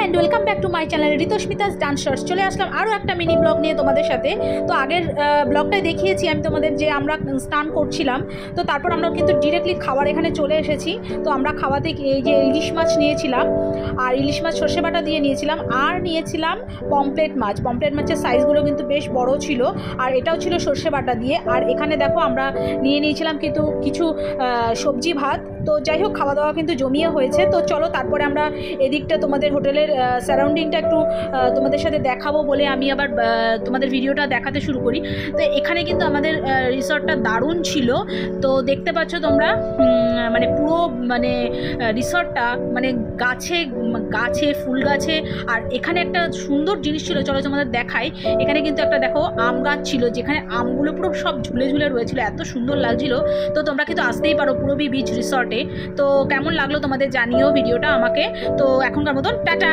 And welcome back to my channel Ritusmita's dance shorts. চলে আসলাম আরও একটা মিনি ব্লগ নিয়ে তোমাদের সাথে। তো আগের ব্লগটায় দেখিয়েছি আমি তোমাদের যে আমরা স্নান করছিলাম, তো তারপর আমরা কিন্তু ডিরেক্টলি খাবার এখানে চলে এসেছি। তো আমরা খাওয়াতে এই যে ইলিশ মাছ নিয়েছিলাম, আর ইলিশ মাছ সর্ষে বাটা দিয়ে নিয়েছিলাম, আর নিয়েছিলাম পমপ্লেট মাছ। পমপ্লেট মাছের সাইজগুলো কিন্তু বেশ বড় ছিল, আর এটাও ছিল সর্ষে বাটা দিয়ে। আর এখানে দেখো আমরা নিয়ে নিয়েছিলাম কিন্তু কিছু সবজি ভাত। তো যাই হোক, খাওয়া দাওয়া কিন্তু জমিয়ে হয়েছে। তো চলো তারপরে আমরা এদিকটা তোমাদের হোটেলের সারাউন্ডিংটা একটু তোমাদের সাথে দেখাবো বলে আমি আবার তোমাদের ভিডিওটা দেখাতে শুরু করি। তো এখানে কিন্তু আমাদের রিসর্টটা দারুণ ছিল। তো দেখতে পাচ্ছ তোমরা, মানে পুরো মানে রিসর্টটা মানে গাছে গাছে ফুল গাছে। আর এখানে একটা সুন্দর জিনিস ছিল, চলো তোমাদের দেখাই। এখানে কিন্তু একটা দেখো আম গাছ ছিল, যেখানে আমগুলো পুরো সব ঝুলে ঝুলে রয়েছিল, এত সুন্দর লাগছিল। তো তোমরা কিন্তু আসতেই পারো পুরবী বিচ রিসর্টে। তো কেমন লাগলো তোমাদের জানিও ভিডিওটা আমাকে। তো এখনকার মতন টাটা।